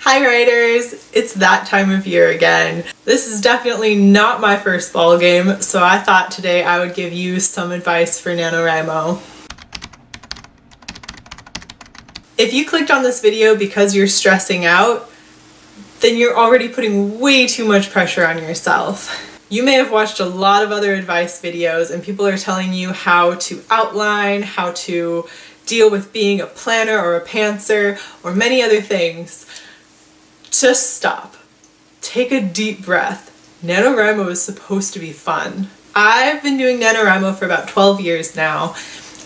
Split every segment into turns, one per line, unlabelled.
Hi writers! It's that time of year again. This is definitely not my first ball game, so I thought today I would give you some advice for NaNoWriMo. If you clicked on this video because you're stressing out, then you're already putting way too much pressure on yourself. You may have watched a lot of other advice videos and people are telling you how to outline, how to deal with being a planner or a pantser, or many other things. Just stop. Take a deep breath. NaNoWriMo is supposed to be fun. I've been doing NaNoWriMo for about 12 years now.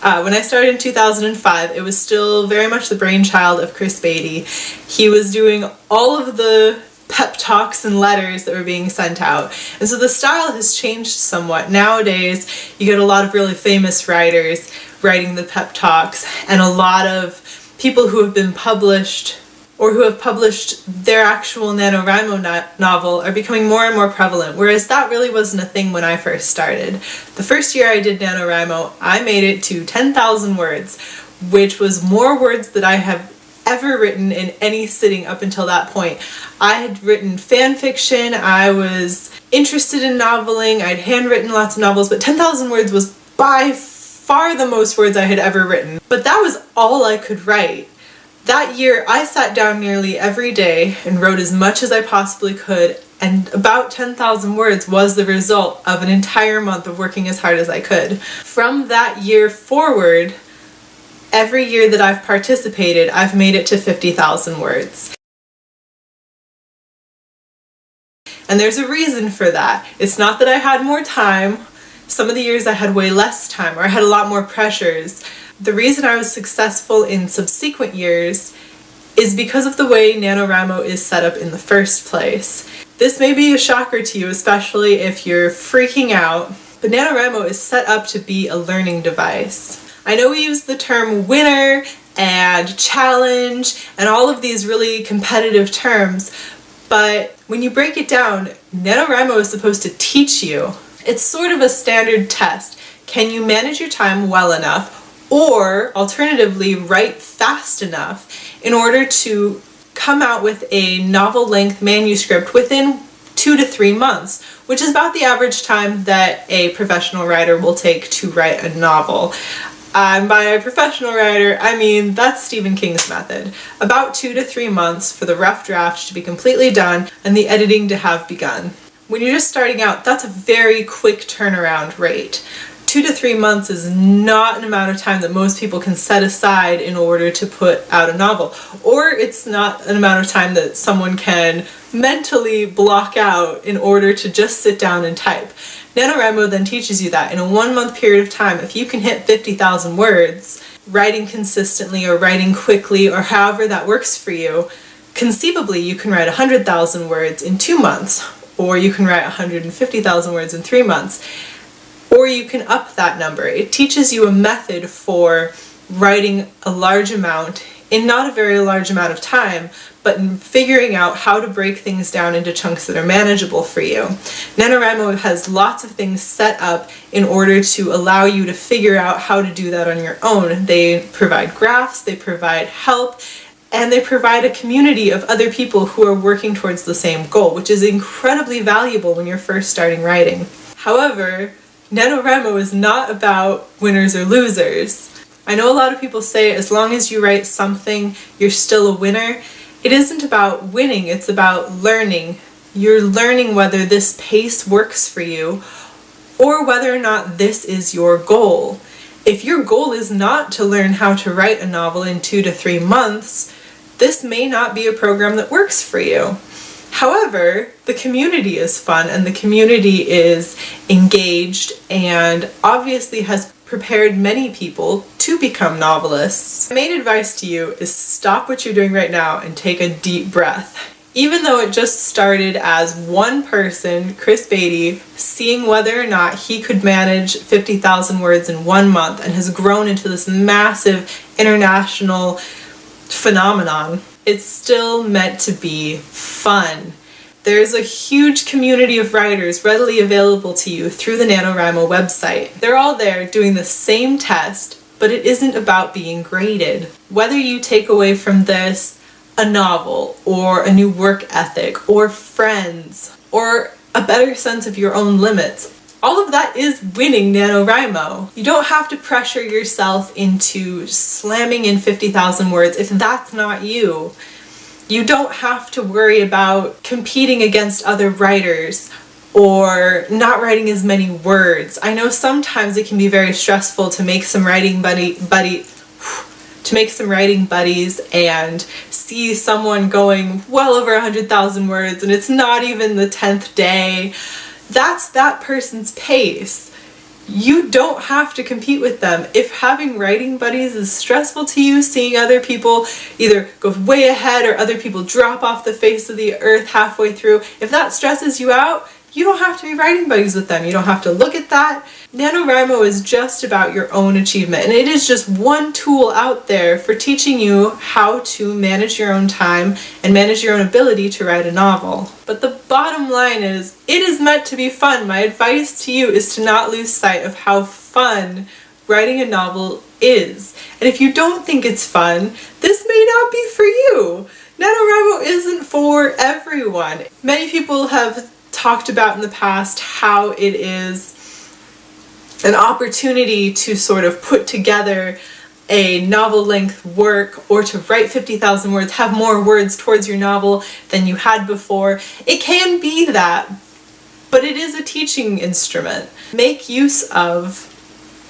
When I started in 2005, it was still very much the brainchild of Spivey. He was doing all of the pep talks and letters that were being sent out. And so the style has changed somewhat. Nowadays, you get a lot of really famous writers writing the pep talks, and a lot of people who have been published or who have published their actual NaNoWriMo novel are becoming more and more prevalent, whereas that really wasn't a thing when I first started. The first year I did NaNoWriMo, I made it to 10,000 words, which was more words than I have ever written in any sitting up until that point. I had written fan fiction, I was interested in noveling, I'd handwritten lots of novels, but 10,000 words was by far the most words I had ever written. But that was all I could write. That year, I sat down nearly every day and wrote as much as I possibly could, and about 10,000 words was the result of an entire month of working as hard as I could. From that year forward, every year that I've participated, I've made it to 50,000 words. And there's a reason for that. It's not that I had more time. Some of the years I had way less time, or I had a lot more pressures. The reason I was successful in subsequent years is because of the way NaNoWriMo is set up in the first place. This may be a shocker to you, especially if you're freaking out, but NaNoWriMo is set up to be a learning device. I know we use the term winner and challenge and all of these really competitive terms, but when you break it down, NaNoWriMo is supposed to teach you. It's sort of a standard test. Can you manage your time well enough? Or alternatively, write fast enough in order to come out with a novel-length manuscript within 2 to 3 months, which is about the average time that a professional writer will take to write a novel. And by a professional writer, I mean that's Stephen King's method. About 2 to 3 months for the rough draft to be completely done and the editing to have begun. When you're just starting out, that's a very quick turnaround rate. 2 to 3 months is not an amount of time that most people can set aside in order to put out a novel. Or it's not an amount of time that someone can mentally block out in order to just sit down and type. NaNoWriMo then teaches you that in a 1 month period of time, if you can hit 50,000 words, writing consistently or writing quickly or however that works for you, conceivably you can write 100,000 words in 2 months, or you can write 150,000 words in 3 months. Or you can up that number. It teaches you a method for writing a large amount in not a very large amount of time, but in figuring out how to break things down into chunks that are manageable for you. NaNoWriMo has lots of things set up in order to allow you to figure out how to do that on your own. They provide graphs, they provide help, and they provide a community of other people who are working towards the same goal, which is incredibly valuable when you're first starting writing. However, NaNoWriMo is not about winners or losers. I know a lot of people say as long as you write something, you're still a winner. It isn't about winning, it's about learning. You're learning whether this pace works for you or whether or not this is your goal. If your goal is not to learn how to write a novel in 2 to 3 months, this may not be a program that works for you. However, the community is fun and the community is engaged and obviously has prepared many people to become novelists. My main advice to you is stop what you're doing right now and take a deep breath. Even though it just started as one person, Spivey, seeing whether or not he could manage 50,000 words in 1 month and has grown into this massive international phenomenon, it's still meant to be fun. There's a huge community of writers readily available to you through the NaNoWriMo website. They're all there doing the same test, but it isn't about being graded. Whether you take away from this a novel or a new work ethic or friends or a better sense of your own limits. All of that is winning NaNoWriMo. You don't have to pressure yourself into slamming in 50,000 words if that's not you. You don't have to worry about competing against other writers or not writing as many words. I know sometimes it can be very stressful to make some writing buddies and see someone going well over 100,000 words and it's not even the 10th day. That's that person's pace. You don't have to compete with them. If having writing buddies is stressful to you, seeing other people either go way ahead or other people drop off the face of the earth halfway through, if that stresses you out, you don't have to be writing buddies with them. You don't have to look at that. NaNoWriMo is just about your own achievement, and it is just one tool out there for teaching you how to manage your own time and manage your own ability to write a novel. But the bottom line is, it is meant to be fun. My advice to you is to not lose sight of how fun writing a novel is. And if you don't think it's fun, this may not be for you. NaNoWriMo isn't for everyone. Many people have talked about in the past how it is an opportunity to sort of put together a novel length work or to write 50,000 words, have more words towards your novel than you had before. It can be that, but it is a teaching instrument. Make use of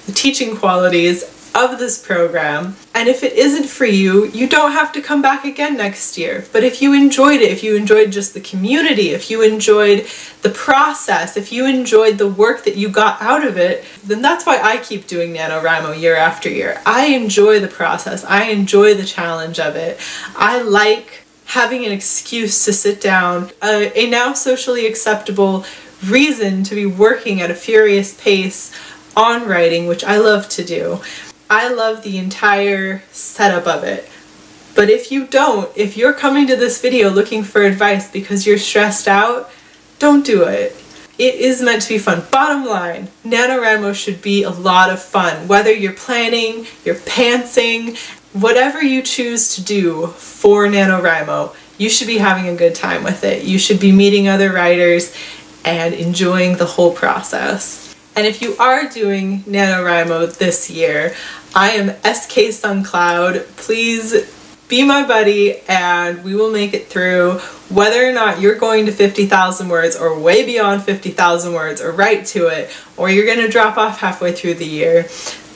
the teaching qualities of this program, and if it isn't for you, you don't have to come back again next year. But if you enjoyed it, if you enjoyed just the community, if you enjoyed the process, if you enjoyed the work that you got out of it, then that's why I keep doing NaNoWriMo year after year. I enjoy the process. I enjoy the challenge of it. I like having an excuse to sit down, a now socially acceptable reason to be working at a furious pace on writing, which I love to do. I love the entire setup of it. But if you don't, if you're coming to this video looking for advice because you're stressed out, don't do it. It is meant to be fun. Bottom line, NaNoWriMo should be a lot of fun. Whether you're planning, you're pantsing, whatever you choose to do for NaNoWriMo, you should be having a good time with it. You should be meeting other writers and enjoying the whole process. And if you are doing NaNoWriMo this year, I am SK SunCloud. Please be my buddy and we will make it through. Whether or not you're going to 50,000 words or way beyond 50,000 words or right to it, or you're going to drop off halfway through the year,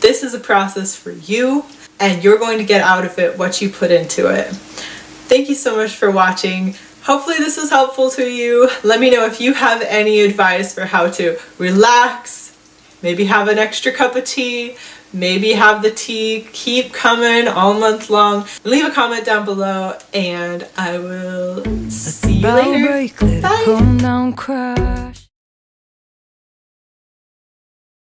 this is a process for you and you're going to get out of it what you put into it. Thank you so much for watching. Hopefully this was helpful to you. Let me know if you have any advice for how to relax, maybe have an extra cup of tea, maybe have the tea keep coming all month long. Leave a comment down below and I will see you later. Bye!